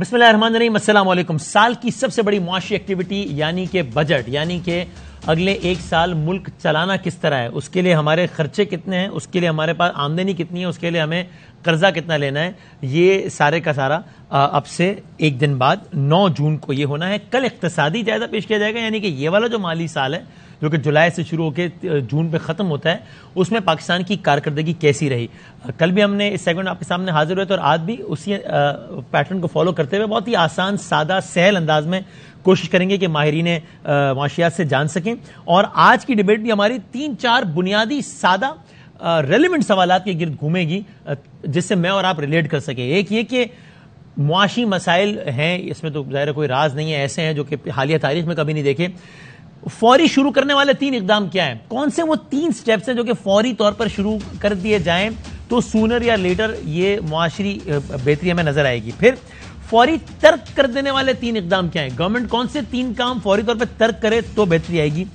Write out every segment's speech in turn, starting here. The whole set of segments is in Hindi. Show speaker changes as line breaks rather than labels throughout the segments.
बिस्मिल्लाहिर्रहमानिर्रहीम, अस्सलाम वालेकुम। साल की सबसे बड़ी मुआशी एक्टिविटी यानी कि बजट, यानी कि अगले एक साल मुल्क चलाना किस तरह है, उसके लिए हमारे खर्चे कितने हैं, उसके लिए हमारे पास आमदनी कितनी है, उसके लिए हमें कर्जा कितना लेना है, ये सारे का सारा अब से एक दिन बाद 9 जून को ये होना है। कल इक्तिसादी जायजा पेश किया जाएगा, यानी कि ये वाला जो माली साल है जो कि जुलाई से शुरू होकर जून पे ख़त्म होता है, उसमें पाकिस्तान की कारकर्दगी कैसी रही। कल भी हमने इस सेगमेंट आपके सामने हाजिर हुए थे और आज भी उसी पैटर्न को फॉलो करते हुए बहुत ही आसान, सादा, सहल अंदाज में कोशिश करेंगे कि माहिरीन माशियात से जान सकें। और आज की डिबेट भी हमारी 3-4 बुनियादी, सादा, रेलिवेंट सवालात के गिर्द घूमेगी जिससे मैं और आप रिलेट कर सकें। एक ये कि मुआशी मसाइल हैं, इसमें तो ज़ाहिर कोई राज नहीं है, ऐसे हैं जो कि हालिया तारीख में कभी नहीं देखे। फौरी शुरू करने वाले 3 इकदाम क्या हैं, कौन से वो 3 स्टेप्स हैं जो कि फौरी तौर पर शुरू कर दिए जाएं तो सूनर या लेटर ये मुआशरी बेहतरी हमें नजर आएगी। फिर फौरी तर्क कर देने वाले 3 इकदाम क्या हैं, गवर्नमेंट कौन से 3 काम फौरी तौर पर तर्क करे तो बेहतरी आएगी।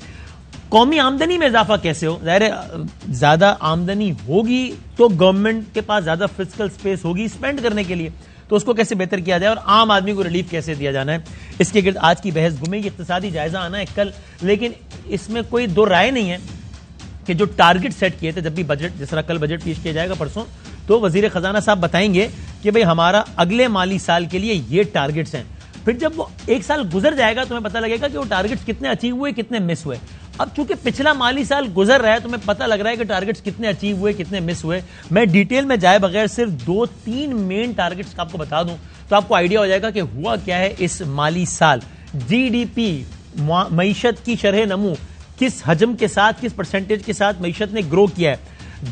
कौमी आमदनी में इजाफा कैसे हो, ज़ाहिर ज्यादा आमदनी होगी तो गवर्नमेंट के पास ज्यादा फिस्कल स्पेस होगी स्पेंड करने के लिए, तो उसको कैसे बेहतर किया जाए और आम आदमी को रिलीफ कैसे दिया जाना है, इसके गिर्द आज की बहस घूमेगी। इक्तिसादी जायजा आना है कल, लेकिन इसमें कोई दो राय नहीं है कि जो टारगेट सेट किए थे जब भी बजट, जिस तरह कल बजट पेश किया जाएगा परसों, तो वजीर खजाना साहब बताएंगे कि भाई हमारा अगले माली साल के लिए ये टारगेट्स हैं। फिर जब वो एक साल गुजर जाएगा तो हमें पता लगेगा कि वो टारगेट्स कितने अचीव हुए, कितने मिस हुए। अब चूंकि पिछला माली साल गुजर रहा है तो हमें पता लग रहा है कि टारगेट्स कितने अचीव हुए, कितने मिस हुए। मैं डिटेल में जाए बगैर सिर्फ 2-3 मेन टारगेट्स आपको बता दूं तो आपको आइडिया हो जाएगा कि हुआ क्या है इस माली साल। जीडीपी, मईशत की शरह नमू, किस हजम के साथ, किस परसेंटेज के साथ मईशत ने ग्रो किया है।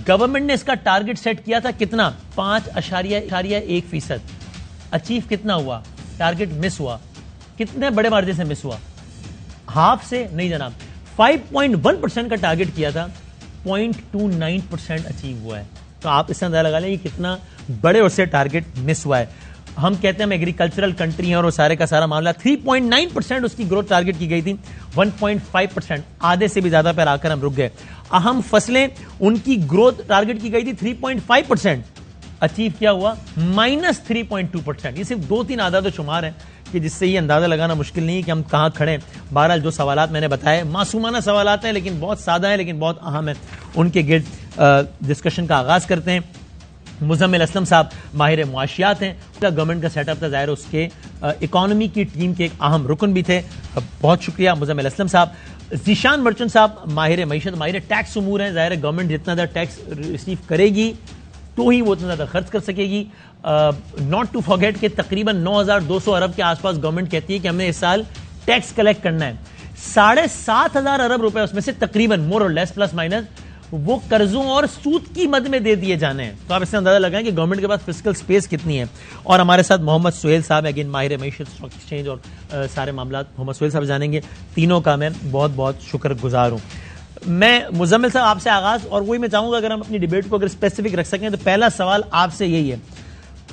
गवर्नमेंट ने इसका टारगेट सेट किया था कितना, 5.1%। अचीव कितना हुआ, टारगेट मिस हुआ, कितने बड़े मार्जिन से मिस हुआ, हाफ से नहीं जनाब। 5.1% का टारगेट किया था, 0.29% अचीव हुआ है। तो आप इससे अंदाजा लगा लें कि कितना बड़े उससे टारगेट मिस हुआ है। हम कहते हैं हम एग्रीकल्चरल कंट्री हैं और वो सारे का सारा मामला 3.9% उसकी ग्रोथ टारगेट की गई थी, 1.5%, आधे से भी ज्यादा पर आकर हम रुक गए। अहम फसलें, उनकी ग्रोथ टारगेट की गई थी 3.5%, अचीव क्या हुआ, -3.2%। ये सिर्फ 2-3 आदाद शुमार हैं कि जिससे ये अंदाजा लगाना मुश्किल नहीं है कि हम कहां खड़े हैं। बहरहाल जो सवालात मैंने बताए मासूमाना सवालात हैं, लेकिन बहुत सादा है, लेकिन बहुत अहम है। उनके गिर्द डिस्कशन का आगाज करते हैं। मुजम्मिल असलम साहब माहिर मुआशियात हैं, उसका गवर्नमेंट का सेटअप था, ज़ाहिर उसके इकोनॉमी की टीम के एक अहम रुकन भी थे। बहुत शुक्रिया मुजम्मिल असलम साहब। जीशान मर्चेंट साहब माहिर मईशत, माहिर टैक्स उमूर हैं। ज़ाहिर गवर्नमेंट जितना ज़्यादा टैक्स रिसीव करेगी तो ही वो उतना ज़्यादा खर्च कर सकेगी। नॉट टू फॉरगेट कि तकरीबन 9,200 अरब के आसपास गवर्नमेंट कहती है कि हमने इस साल टैक्स कलेक्ट करना है। 7,500 अरब रुपए उसमें से तकरीबन मोर और लेस प्लस माइनस वो कर्जों और सूद की मद में दे दिए जाने हैं। तो आप इससे अंदाजा लगाएं कि गवर्नमेंट के पास फिस्कल स्पेस कितनी है। और हमारे साथ मोहम्मद सुहेल साहब, अगेन माहिर मईशत, स्टॉक एक्सचेंज और सारे मामला मोहम्मद सुहेल साहब जानेंगे। तीनों का मैं बहुत बहुत शुक्रगुजार हूं। मैं मुजम्मिल साहब आपसे आगाज, और वही मैं चाहूंगा अगर हम अपनी डिबेट को अगर स्पेसिफिक रख सकें तो पहला सवाल आपसे यही है,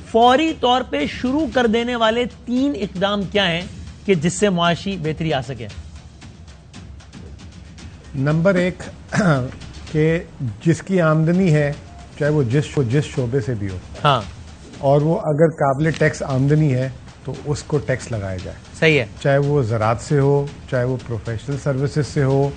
फौरी तौर पे शुरू कर देने वाले 3 इकदाम क्या हैं कि जिससे मुआशी बेहतरी आ सके।
नंबर 1 कि जिसकी आमदनी है, चाहे वो जिस शोबे से भी हो, हाँ, और वो अगर काबिल टैक्स आमदनी है तो उसको टैक्स लगाया जाए।
सही है।
चाहे वो ज़राअत से हो, चाहे वो प्रोफेशनल सर्विसेज से हो,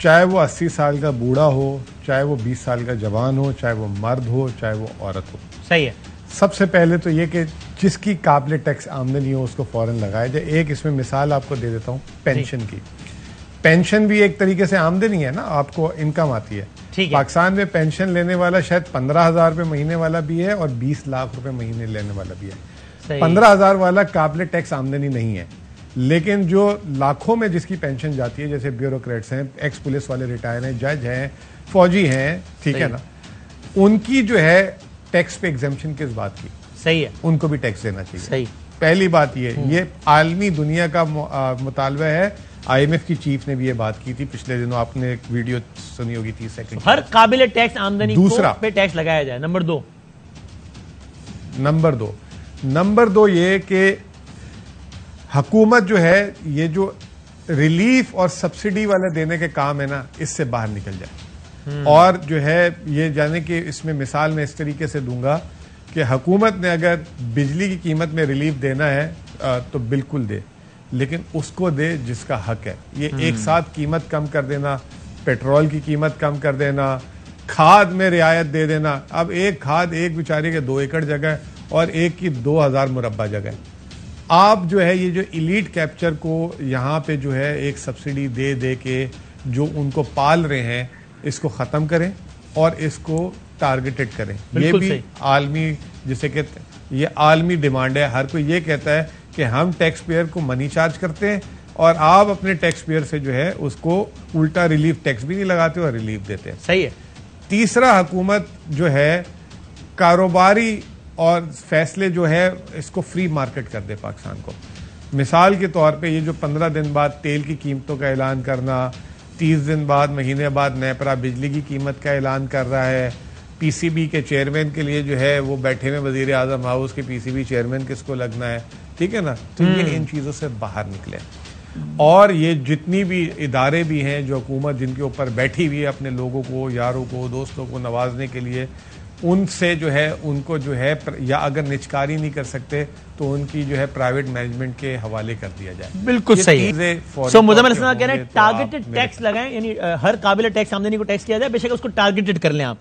चाहे वो 80 साल का बूढ़ा हो, चाहे वो 20 साल का जवान हो, चाहे वो मर्द हो, चाहे वो औरत हो।
सही है।
सबसे पहले तो ये कि जिसकी काबिल टैक्स आमदनी हो उसको फौरन लगाया जाए। एक इसमें मिसाल आपको दे देता हूँ पेंशन की। पेंशन भी एक तरीके से आमदनी है ना, आपको इनकम आती है। पाकिस्तान में पेंशन लेने वाला शायद 15,000 रुपये महीने वाला भी है और 20 लाख रुपए महीने लेने वाला भी है। 15,000 वाला काबिल टैक्स आमदनी नहीं है, लेकिन जो लाखों में जिसकी पेंशन जाती है, जैसे ब्यूरोक्रेट्स हैं, एक्स पुलिस वाले रिटायर हैं, जज हैं, फौजी हैं, ठीक है ना, उनकी जो है टैक्स पे एग्जेम्पशन किस बात की,
सही है,
उनको भी टैक्स देना चाहिए।
सही।
पहली बात ये आलमी दुनिया का मुतालबा है। IMF की चीफ ने भी ये बात की थी पिछले दिनों, आपने एक वीडियो सुनी होगी 30 सेकंड।
हर काबिल टैक्स आमदनी
दूसरा
पे टैक्स लगाया जाए। नंबर
2 ये कि हुकूमत जो है ये जो रिलीफ और सब्सिडी वाले देने के काम है ना, इससे बाहर निकल जाए। और जो है ये जाने कि इसमें मिसाल मैं इस तरीके से दूंगा कि हुकूमत ने अगर बिजली की कीमत में रिलीफ देना है तो बिल्कुल दे, लेकिन उसको दे जिसका हक है। ये एक साथ कीमत कम कर देना, पेट्रोल की कीमत कम कर देना, खाद में रियायत दे देना। अब एक खाद एक बेचारे के 2 एकड़ जगह और एक की 2000 मुरब्बा जगह। आप जो है ये जो इलीट कैप्चर को यहाँ पे जो है एक सब्सिडी दे दे के जो उनको पाल रहे हैं, इसको खत्म करें और इसको टारगेटेड करें। ये भी आलमी, जिसे कहते हैं, ये आलमी डिमांड है। हर कोई ये कहता है कि हम टैक्स पेयर को मनी चार्ज करते हैं और आप अपने टैक्स पेयर से जो है उसको उल्टा रिलीफ टैक्स भी नहीं लगाते और रिलीफ देते हैं।
सही है।
तीसरा, हुकूमत जो है कारोबारी और फैसले जो है इसको फ्री मार्केट कर दे पाकिस्तान को। मिसाल के तौर पे ये जो 15 दिन बाद तेल की कीमतों का ऐलान करना, 30 दिन बाद, महीने बाद नेपरा बिजली की कीमत का ऐलान कर रहा है, पीसीबी के चेयरमैन के लिए जो है वो बैठे हुए वजीर आजम हाउस के पीसीबी चेयरमैन किसको लगना है, ठीक है ना। तो ये इन चीजों से बाहर निकले और ये जितनी भी इदारे भी हैं जो हुकूमत जिनके ऊपर बैठी हुई है अपने लोगों को, यारों को, दोस्तों को नवाजने के लिए, उनसे जो है उनको जो है, या अगर निचकारी नहीं कर सकते तो उनकी जो है प्राइवेट मैनेजमेंट के हवाले कर दिया जाए।
बिल्कुल सही है। सो मुज़म्मिल हसन कह रहे हैं टारगेटेड टैक्स लगाएं, यानी हर काबिल टैक्स आमदनी को टैक्स किया जाए, बेशक उसको टारगेटेड कर लें। आप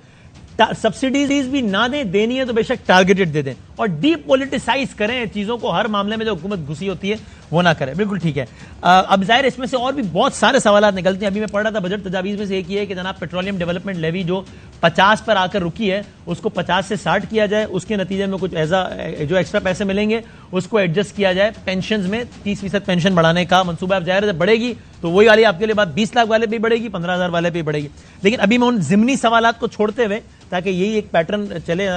सब्सिडीज भी ना दें, देनी है तो बेशक टारगेटेड दे दें और डीपोलिटिसाइज करें चीजों को। हर मामले में जो हुकूमत घुसी होती है वो ना करें। बिल्कुल ठीक है। अब जाहिर इसमें से और भी बहुत सारे सवाल निकलते हैं। अभी मैं पढ़ रहा था बजट तजावीज में से एक ही है कि जनाब पेट्रोलियम डेवलपमेंट लेवी जो 50 पर आकर रुकी है उसको 50 से 60 किया जाए, उसके नतीजे में कुछ ऐसा जो एक्स्ट्रा पैसे मिलेंगे उसको एडजस्ट किया जाए। पेंशन में 30% पेंशन बढ़ाने का मंसूबा है। जाहिर है बढ़ेगी तो वही वाली आपके लिए बात 20 लाख वाले पे बढ़ेगी, 15,000 वाले पे बढ़ेगी। लेकिन अभी मैं उन जिमनी सवालात को छोड़ते हुए, ताकि यही एक पैटर्न चले,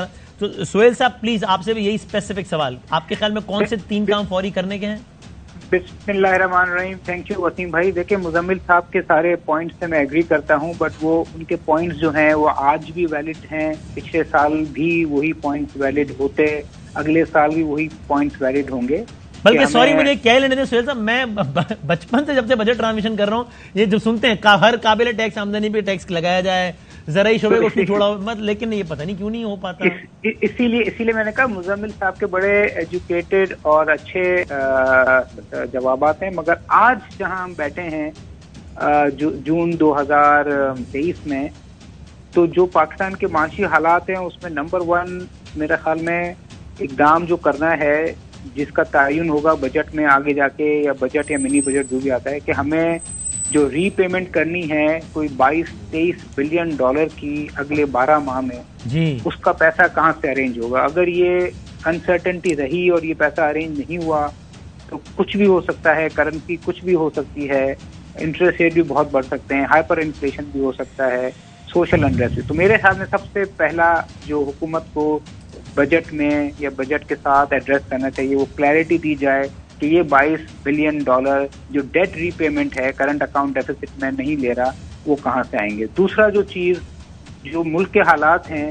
तो सोहेल साहब प्लीज आपसे भी यही स्पेसिफिक सवाल, आपके ख्याल में कौन से 3 काम फौरी करने के हैं?
बिस्मिल्लाहिर्रहमानिर्रहीम। थैंक यू वसीम भाई। देखिए, मुजम्मिल साहब के सारे पॉइंट्स से मैं एग्री करता हूं, बट वो उनके पॉइंट्स जो हैं वो आज भी वैलिड हैं। पिछले साल भी वही पॉइंट्स वैलिड होते, अगले साल भी वही पॉइंट्स वैलिड होंगे।
बल्कि सॉरी मुझे क्या लेने दें सोहेल साहब, मैं बचपन से जब से बजट ट्रांसमिशन कर रहा हूँ, ये जब सुनते हैं हर काबिल टैक्स आमदनी पे टैक्स लगाया जाए, ज़राई शोबे को क्यों छोड़ा मत, लेकिन ये पता नहीं क्यों नहीं हो पाता।
इसीलिए मैंने कहा मुजम्मिल साहब के बड़े एजुकेटेड और अच्छे जवाबात हैं, मगर आज जहां हम बैठे हैं जून 2023 में, तो जो पाकिस्तान के माशी हालात हैं उसमें नंबर 1 मेरे ख्याल में इकदाम जो करना है, जिसका तयन होगा बजट में आगे जाके, या बजट या मिनी बजट जो भी आता है, कि हमें जो रीपेमेंट करनी है कोई 22-23 बिलियन डॉलर की अगले 12 माह में जी, उसका पैसा कहाँ से अरेंज होगा। अगर ये अनसर्टेनिटी रही और ये पैसा अरेंज नहीं हुआ तो कुछ भी हो सकता है, करेंसी कुछ भी हो सकती है, इंटरेस्ट रेट भी बहुत बढ़ सकते हैं, हाइपर इन्फ्लेशन भी हो सकता है, सोशल अनरेस्ट भी। तो मेरे ख्याल में सबसे पहला जो हुकूमत को बजट में या बजट के साथ एड्रेस करना चाहिए, वो क्लैरिटी दी जाए कि ये 22 बिलियन डॉलर जो डेट रीपेमेंट है, करंट अकाउंट डेफिसिट में नहीं ले रहा, वो कहाँ से आएंगे। दूसरा जो चीज, जो मुल्क के हालात हैं,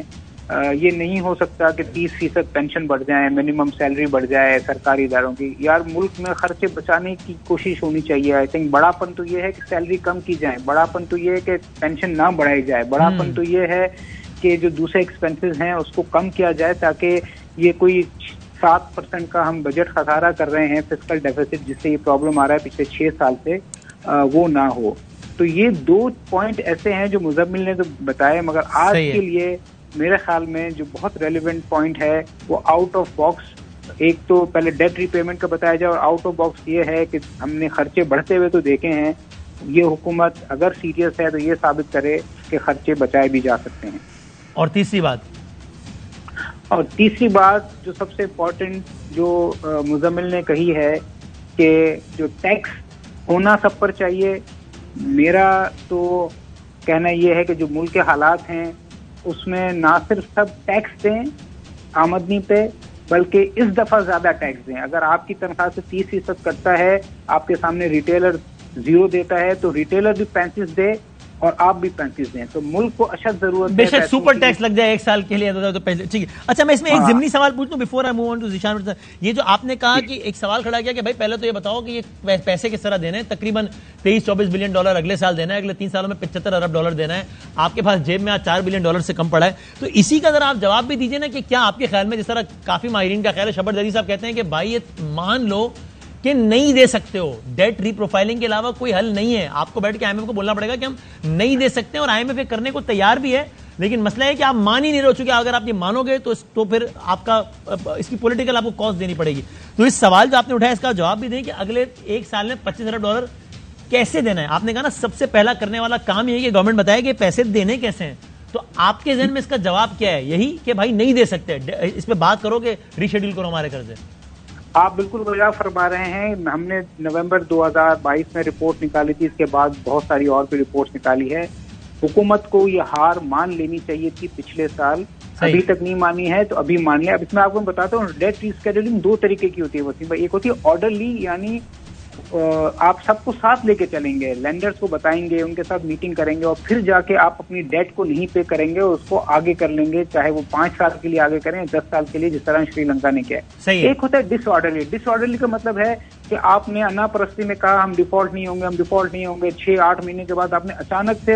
ये नहीं हो सकता कि 30% पेंशन बढ़ जाए, मिनिमम सैलरी बढ़ जाए सरकारी इदारों की। यार, मुल्क में खर्चे बचाने की कोशिश होनी चाहिए। आई थिंक बड़ापन तो ये है कि सैलरी कम की जाए, बड़ापन तो ये है कि पेंशन ना बढ़ाई जाए, बड़ापन तो ये है कि जो दूसरे एक्सपेंसेस हैं उसको कम किया जाए, ताकि ये कोई 7% का हम बजट खसारा कर रहे हैं, फिस्कल डेफिसिट, जिससे ये प्रॉब्लम आ रहा है पिछले 6 साल से, वो ना हो। तो ये 2 पॉइंट ऐसे हैं जो मुजम्मिल ने तो बताए, मगर आज के लिए मेरे ख्याल में जो बहुत रेलिवेंट पॉइंट है वो आउट ऑफ बॉक्स, एक तो पहले डेट रीपेमेंट का बताया जाए, और आउट ऑफ बॉक्स ये है कि हमने खर्चे बढ़ते हुए तो देखे हैं, ये हुकूमत अगर सीरियस है तो ये साबित करे कि खर्चे बचाए भी जा सकते हैं।
और तीसरी बात
जो सबसे इम्पोर्टेंट जो मुजम्मिल ने कही है कि जो टैक्स होना सब पर चाहिए। मेरा तो कहना यह है कि जो मुल्क के हालात हैं उसमें ना सिर्फ सब टैक्स दें आमदनी पे, बल्कि इस दफा ज्यादा टैक्स दें। अगर आपकी तनख्वाह से 30% कटता है, आपके सामने रिटेलर 0 देता है, तो रिटेलर भी 35 दे, और आप भी 35 दें, तो मुल्क को अशद जरूरत है।
बेशक सुपर टैक्स लग जाए 1 साल के लिए तो पैसे, ठीक है। अच्छा, मैं इसमें एक जिमनी सवाल पूछ लूं before I move on to Zeeshan. ये जो आपने कहा कि एक सवाल खड़ा किया कि भाई पहले तो ये बताओ कि ये पैसे किस तरह देने हैं। तकरीबन 23-24 बिलियन डॉलर अगले साल देना है, अगले 3 सालों में 75 अरब डॉलर देना है। आपके पास जेब में आज 4 बिलियन डॉलर से कम पड़ा है, तो इसी का जरा आप जवाब भी दीजिए ना कि क्या आपके ख्याल में, जिस तरह काफी माहिरीन का ख्याल है, शबर जरी साहब कहते हैं कि भाई ये मान लो कि नहीं दे सकते हो, डेट रीप्रोफाइलिंग के अलावा कोई हल नहीं है, आपको बैठ के आईएमएफ को बोलना पड़ेगा कि हम नहीं दे सकते, और आईएमएफ ये करने को तैयार भी है, लेकिन मसला है कि आप मान ही नहीं रहे हो। चूंकि अगर आप ये मानोगे तो फिर आपका इसकी पॉलिटिकल आपको कॉस्ट देनी पड़ेगी। तो इस सवाल जो आपने उठाया इसका जवाब भी दें कि अगले 1 साल में 25 अरब डॉलर कैसे देना है। आपने कहा ना सबसे पहला करने वाला काम यही कि गवर्नमेंट बताए कि पैसे देने कैसे हैं, तो आपके जहन में इसका जवाब क्या है? यही कि भाई नहीं दे सकते, इस पे बात करो कि रीशेड्यूल करो हमारे कर्जे।
आप बिल्कुल वजह फरमा रहे हैं। हमने नवंबर 2022 में रिपोर्ट निकाली थी, इसके बाद बहुत सारी और भी रिपोर्ट्स निकाली है। हुकूमत को ये हार मान लेनी चाहिए थी पिछले साल, अभी तक नहीं मानी है, तो अभी मान लिया। अब इसमें आपको बताता हूँ, डेट रीस्केड्यूलिंग 2 तरीके की होती है वसीम भाई। एक होती है ऑर्डरली, यानी आप सबको साथ लेके चलेंगे, लेंडर्स को बताएंगे, उनके साथ मीटिंग करेंगे और फिर जाके आप अपनी डेट को नहीं पे करेंगे और उसको आगे कर लेंगे, चाहे वो 5 साल के लिए आगे करें, 10 साल के लिए, जिस तरह श्रीलंका ने किया है। एक होता है डिसऑर्डरली। डिसऑर्डरली का मतलब है कि आपने अनापरस्ती में कहा हम डिफॉल्ट नहीं होंगे, हम डिफॉल्ट नहीं होंगे, 6-8 महीने के बाद आपने अचानक से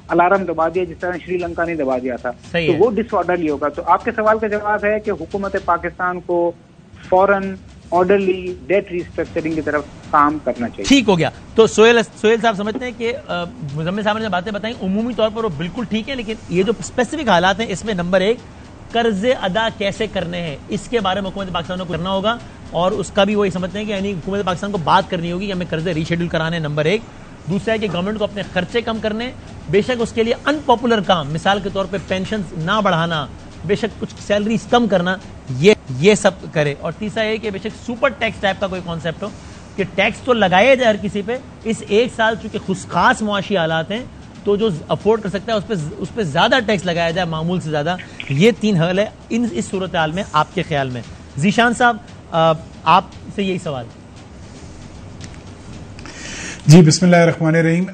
अलार्म दबा दिया, जिस तरह श्रीलंका ने दबा दिया था, तो वो डिसऑर्डरली होगा। तो आपके सवाल का जवाब है कि हुकूमत पाकिस्तान को फौरन ऑर्डरली डेट रिस्ट्रक्चरिंग की तरफ काम करना चाहिए।
ठीक हो गया। तो सोहेल साहब समझते हैं कि मुजम्मिल साहब ने बातें बताई उमूमी तौर पर वो बिल्कुल ठीक है, लेकिन ये जो स्पेसिफिक हालात हैं इसमें नंबर 1 कर्जे अदा कैसे करने हैं, इसके बारे में हुकूमत पाकिस्तान को करना होगा, और उसका भी वही समझते हैं कि यानी हुकूमत पाकिस्तान को बात करनी होगी कि हमें कर्जे रीशेड्यूल कराने, नंबर 1। दूसरा है कि गवर्नमेंट को अपने खर्चे कम करने, बेशक उसके लिए अनपॉपुलर काम, मिसाल के तौर पर पेंशन ना बढ़ाना, बेशक कुछ सैलरीज कम करना, ये सब करे। और तीसरा है कि बेशक सुपर टैक्स टाइप का कोई कॉन्सेप्ट हो कि टैक्स तो लगाया जाए हर किसी पे, इस 1 साल चूंकि खास मुआशी हालात हैं तो जो अफोर्ड कर सकता है उस पर ज्यादा टैक्स लगाया जाए, मामूल से ज्यादा। ये 3 हल है इस सूरत हाल में आपके ख्याल में। ज़ीशान साहब, आपसे यही सवाल।
जी, बिस्मिल्लाहिर्रहमानिर्रहीम।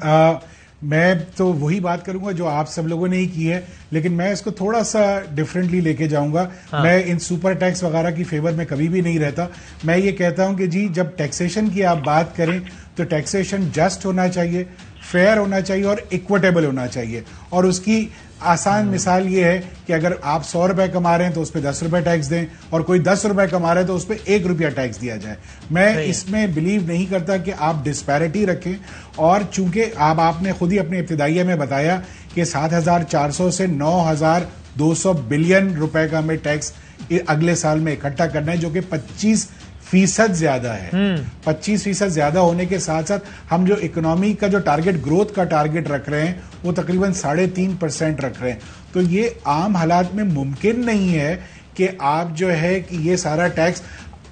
मैं तो वही बात करूंगा जो आप सब लोगों ने ही की है, लेकिन मैं इसको थोड़ा सा डिफरेंटली लेके जाऊंगा। मैं इन सुपर टैक्स वगैरह की फेवर में कभी भी नहीं रहता। मैं ये कहता हूं कि जी, जब टैक्सेशन की आप बात करें तो टैक्सेशन जस्ट होना चाहिए, फेयर होना चाहिए और इक्विटेबल होना चाहिए। और उसकी आसान मिसाल ये है कि अगर आप 100 रुपए कमा रहे हैं तो उस पर 10 रुपए टैक्स दें, और कोई 10 रुपए कमा रहे हैं तो उस पर 1 रुपया टैक्स दिया जाए। मैं इसमें बिलीव नहीं करता कि आप डिस्पैरिटी रखें। और चूंकि आपने खुद ही अपने इब्तिदाइया में बताया कि 7,400 से 9,200 बिलियन रुपए का हमें टैक्स अगले साल में इकट्ठा करना है, जो कि 25% ज्यादा है। 25% ज्यादा होने के साथ साथ हम जो इकोनॉमी का जो टारगेट, ग्रोथ का टारगेट रख रहे हैं, वो तकरीबन 3.5% रख रहे हैं। तो ये आम हालात में मुमकिन नहीं है कि आप जो है कि ये सारा टैक्स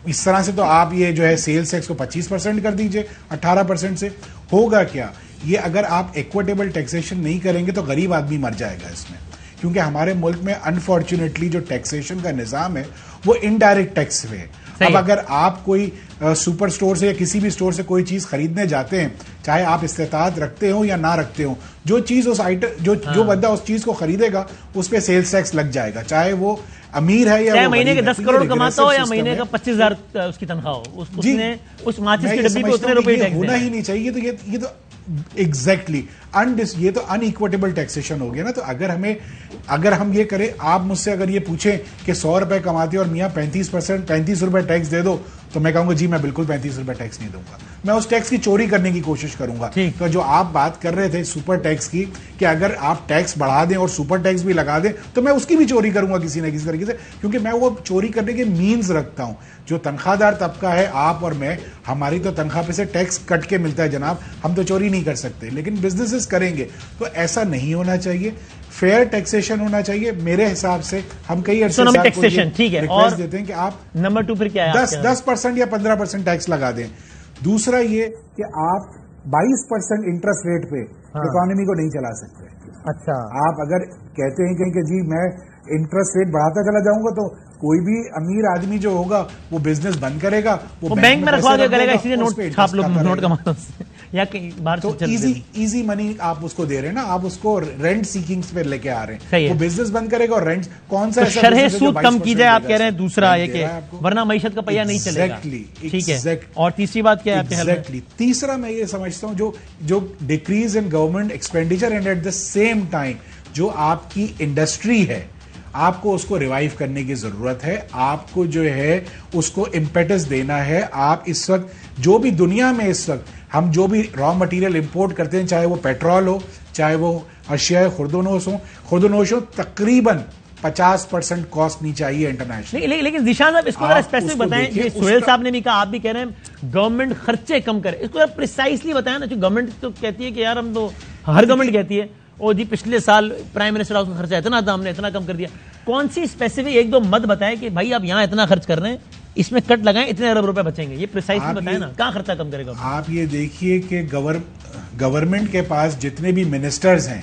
इस तरह से, तो आप ये जो है सेल्स टैक्स को 25% कर दीजिए 18% से। होगा क्या ये, अगर आप इक्विटेबल टैक्सेशन नहीं करेंगे तो गरीब आदमी मर जाएगा इसमें, क्योंकि हमारे मुल्क में अनफॉर्चुनेटली जो टैक्सेशन का निजाम है वो इनडायरेक्ट टैक्स पे है। अब अगर आप कोई सुपर स्टोर से या किसी भी स्टोर से कोई चीज खरीदने जाते हैं, चाहे आप इस्तेताद रखते हो या ना रखते हो, जो चीज उस आइटम जो बंदा उस चीज को खरीदेगा उस पे सेल्स टैक्स लग जाएगा, चाहे वो अमीर है या
महीने के 10 करोड़ कमाता हो या महीने का 25,000 उसकी तनख्वाह हो, उसने उस माचिस की डब्बी पे उतने रुपए टैक्स
होना ही नहीं चाहिए। तो ये तो एग्जैक्टली ये तो अनइक्विटेबल टैक्सेशन हो गया ना। तो अगर हम ये करें, आप मुझसे अगर ये पूछें कि 100 रुपए कमाते और मियाँ 35 रुपए टैक्स दे दो, तो मैं कहूंगा जी मैं बिल्कुल 35 रुपए टैक्स नहीं दूंगा, मैं उस टैक्स की चोरी करने की कोशिश करूंगा। तो जो आप बात कर रहे थे सुपर टैक्स की, कि अगर आप टैक्स बढ़ा दें और सुपर टैक्स भी लगा दें तो मैं उसकी भी चोरी करूंगा किसी न किसी तरीके से, क्योंकि मैं वो चोरी करने के मीन्स रखता हूं। जो तनख्वाहदार तबका है, आप और मैं, हमारी तो तनख्वाह पे से टैक्स कट के मिलता है जनाब, हम तो चोरी नहीं कर सकते, लेकिन बिजनेसेस करेंगे। तो ऐसा नहीं होना चाहिए, फेयर टैक्सेशन होना चाहिए मेरे हिसाब से। हम कई अर्से से
टैक्सेशन ठीक है, और
देते हैं कि आप
नंबर 2 फिर क्या है,
10% या 15% टैक्स लगा दें। दूसरा ये कि आप 22% इंटरेस्ट रेट पे इकोनॉमी को नहीं चला सकते।
अच्छा,
आप अगर कहते हैं कि जी मैं इंटरेस्ट रेट बढ़ाता चला जाऊंगा तो कोई भी अमीर आदमी जो होगा वो बिजनेस बंद करेगा, वो
बैंक में रखवा के करेगा, इसीलिए नोट छाप लो, नोट कमाना। या कहीं बाहर
तो इजी मनी आप उसको दे रहे हैं ना, आप उसको रेंट सीकिंग पे लेके आ रहे हैं, वो बिजनेस बंद करेगा और रेंट कौन सा
शरह सूद कम की जाए आप कह रहे हैं, दूसरा ये वरना मईशत का पहिया नहीं चलेगा। ठीक है, और तीसरी बात क्या है आपके ख्याल में?
तीसरा मैं ये समझता हूं जो decrease in government expenditure and at the same time जो आपकी इंडस्ट्री है, आपको उसको रिवाइव करने की जरूरत है, आपको जो है उसको इम्पेटस देना है। आप इस वक्त जो भी दुनिया में इस वक्त हम जो भी रॉ मटेरियल इंपोर्ट करते हैं, चाहे वो पेट्रोल हो, चाहे वो अशिया खुर्दनोश हो, तकरीबन 50% कॉस्ट नहीं चाहिए इंटरनेशनल।
लेकिन जिशान साहब इसको स्पेसिफिक बताएं, ये सुहेल साहब ने भी कहा, आप भी कह रहे हैं गवर्नमेंट खर्चे कम करे, इसको प्रिसाइसली बताएं ना। गवर्नमेंट तो कहती है कि यार हम तो, हर गवर्नमेंट कहती है ओ जी पिछले साल प्राइम मिनिस्टर हाउस का खर्चा इतना था, हमने इतना कम कर दिया। कौन सी स्पेसिफिक एक दो मत बताएं कि भाई आप यहां इतना खर्च कर रहे हैं, इसमें कट लगाएं, इतने अरब रुपए बचेंगे, ये प्रिसाइसली बताएं ना, कहां खर्चा कम करेगा।
आप ये देखिए कि गवर्नमेंट के पास जितने भी मिनिस्टर्स हैं,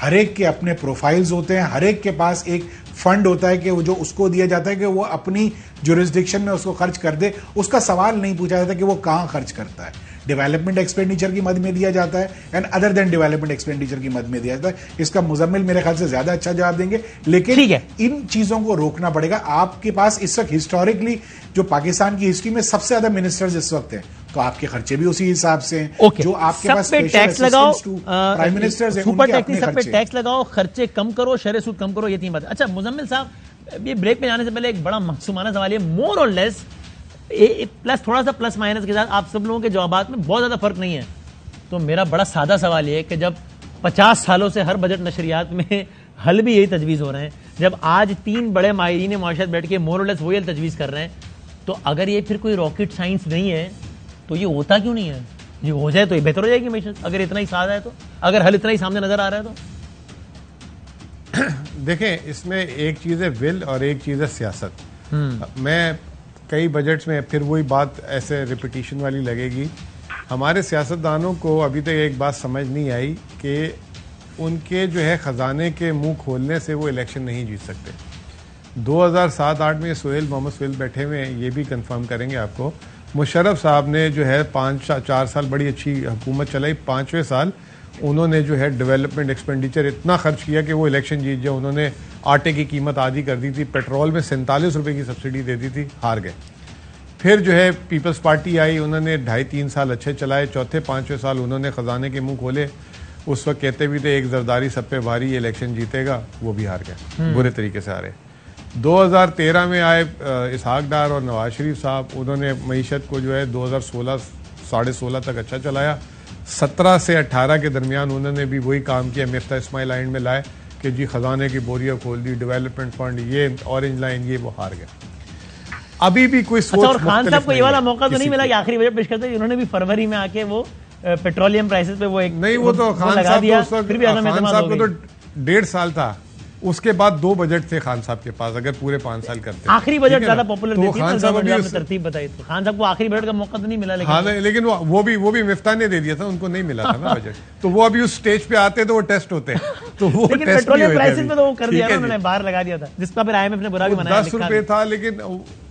हर एक के अपने प्रोफाइल्स होते हैं, हर एक के पास एक फंड होता है कि वो जो उसको दिया जाता है कि वो अपनी जुरिस्डिक्शन में उसको खर्च कर दे। उसका सवाल नहीं पूछा जाता कि वो कहां खर्च करता है। डेवलपमेंट एक्सपेंडिचर की मद में दिया जाता है and other than development expenditure की मद में दिया जाता है। इसका मुजम्मिल मेरे ख्याल से ज्यादा अच्छा जवाब देंगे, लेकिन इन चीजों को रोकना पड़ेगा। आपके पास इस वक्त हिस्टोरिकली जो पाकिस्तान की हिस्ट्री में सबसे ज्यादा मिनिस्टर्स इस वक्त हैं, तो आपके खर्चे भी उसी हिसाब से हैं। जो आपके पास
टैक्स लगाओ,
प्राइम मिनिस्टर्स हैं,
सुपर टैक्स सब पे टैक्स लगाओ, खर्चे कम करो, शरह सूद कम करो, ये तीन बात। अच्छा मुजम्मिल साहब, ये ब्रेक में जाने से पहले एक बड़ा मासूमाना सवाल है, मोर और लेस प्लस थोड़ा सा प्लस माइनस के साथ आप सब लोगों के जवाबात में बहुत ज्यादा फर्क नहीं है। तो मेरा बड़ा सादा सवाल ये है कि जब 50 सालों से हर बजट नशरियात में हल भी यही तजवीज़ हो रहे हैं, जब आज 3 बड़े माहिरीन माशरत बैठ के मोर और लेस वही हल तजवीज़ कर रहे हैं, तो अगर ये फिर कोई रॉकेट साइंस नहीं है तो ये होता क्यों नहीं है? ये हो जाए तो ये बेहतर हो जाएगी मैशत, अगर इतना ही सादा है तो, अगर हल इतना ही सामने नजर आ रहा है तो।
देखें, इसमें एक चीज़ है विल और एक चीज़ है सियासत। मैं कई बजट्स में फिर वही बात ऐसे रिपीटिशन वाली लगेगी। हमारे सियासतदानों को अभी तक एक बात समझ नहीं आई कि उनके जो है ख़जाने के मुंह खोलने से वो इलेक्शन नहीं जीत सकते। 2007-8 में मोहम्मद सुहेल बैठे हुए हैं, ये भी कंफर्म करेंगे आपको। मुशर्रफ साहब ने जो है 4 साल बड़ी अच्छी हुकूमत चलाई, 5वें साल उन्होंने जो है डेवलपमेंट एक्सपेंडिचर इतना खर्च किया कि वो इलेक्शन जीत जाए। उन्होंने आटे की कीमत आधी कर दी थी, पेट्रोल में 47 रुपए की सब्सिडी दे दी थी, हार गए। फिर जो है पीपल्स पार्टी आई, उन्होंने 2.5-3 साल अच्छे चलाए, चौथे 5वें साल उन्होंने खजाने के मुंह खोले। उस वक्त कहते भी थे एक जरदारी सब पे भारी, इलेक्शन जीतेगा, वो भी हार गए, बुरे तरीके से हारे। 2013 में आए इसहाक डार और नवाज शरीफ साहब, उन्होंने मईशत को जो है 2016 16.5 तक अच्छा चलाया। 17 से 18 के दरमियान उन्होंने भी वही काम किया, मिफ्ता इस्माइल लाइन में लाए कि जी खजाने की बोरियां खोल दी, डेवलपमेंट फंड, ये ऑरेंज लाइन, ये वो हार गए। अभी भी कोई सोच।
अच्छा, और खान साहब को ये वाला मौका तो नहीं मिला कि आखिरी बजट पेश करते, उन्होंने भी फरवरी में आके वो पेट्रोलियम प्राइसेस पे वो एक
नहीं, वो तो खान साहब को तो 1.5 साल था, उसके बाद 2 बजट थे खान साहब के पास, अगर पूरे 5 साल करते।
आखिरी बजट ज्यादा पॉपुलर तो खान साहब ने तरतीब बताई, तो खान साहब को आखिरी बजट का मौका तो नहीं मिला। लेकिन
हाँ, लेकिन वो भी मिफ्ता ने दे दिया था, उनको नहीं मिला था ना बजट। तो वो अभी उस स्टेज पे आते तो वो टेस्ट होते, तो वो
लेकिन पेट्रोलियम प्राइसेस में तो वो कर दिया, उन्होंने बाहर लगा दिया था, जिसका फिर IMF ने बुरा भी मनाया।
10 रुपए था,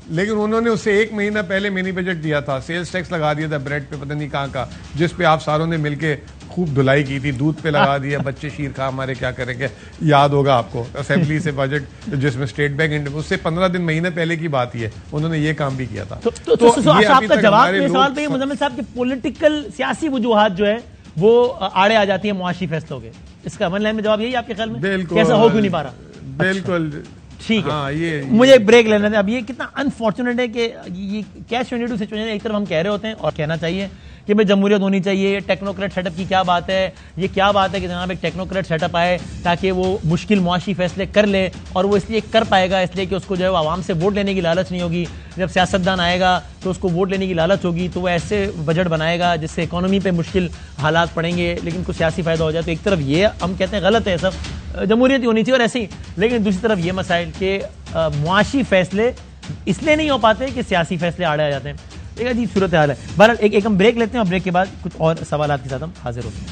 लेकिन उन्होंने उससे 1 महीना पहले मिनी बजट दिया था, सेल्स टैक्स लगा दिया था ब्रेड पे, पता नहीं कहाँ का, जिस पे आप सारों ने मिलके खूब धुलाई की थी, दूध पे लगा दिया, बच्चे शीर खा हमारे क्या करेंगे, याद होगा आपको। असेंबली से बजट जिसमें स्टेट बैंक, उससे 15 दिन महीने पहले की बात ही है, उन्होंने ये काम भी किया था।
तो आपका जवाब मेरे सवाल पे मुजम्मिल साहब के पॉलिटिकल सियासी वजूहात जो है वो आड़े आ जाती है मुआशी फैसलों के, इसका वन लाइन में जवाब यही आपके ख्याल में?
बिल्कुल,
कैसा हो क्यों नहीं पा रहा?
बिल्कुल
ठीक है।
हाँ, ये
मुझे एक ब्रेक लेना था। अब ये कितना अनफॉर्चुनेट है कि ये कैश 22 सिचुएशन, एक तरफ हम कह रहे होते हैं और कहना चाहिए कि भाई जमहूरियत होनी चाहिए, टेक्नोक्रेट सेटअप की क्या बात है, ये क्या बात है कि जनाब एक टेक्नोक्रेट सेटअप आए ताकि वो मुश्किल मुआशी फैसले कर ले, और वो इसलिए कर पाएगा इसलिए कि उसको जो है आवाम से वोट लेने की लालच नहीं होगी। जब सियासतदान आएगा तो उसको वोट लेने की लालच होगी, तो वो ऐसे बजट बनाएगा जिससे इकोनॉमी पे मुश्किल हालात पड़ेंगे, लेकिन कुछ सियासी फायदा हो जाए। तो एक तरफ ये हम कहते हैं गलत है, सब जमहूरियत होनी चाहिए और ऐसे ही, लेकिन दूसरी तरफ ये मसाइल के मुआशी फैसले इसलिए नहीं हो पाते कि सियासी फैसले आड़े आ जाते हैं। एक अजीब सूरत हाल है। बहरहाल एक हम ब्रेक लेते हैं और ब्रेक के बाद कुछ और सवाल के साथ हम हाजिर होते हैं।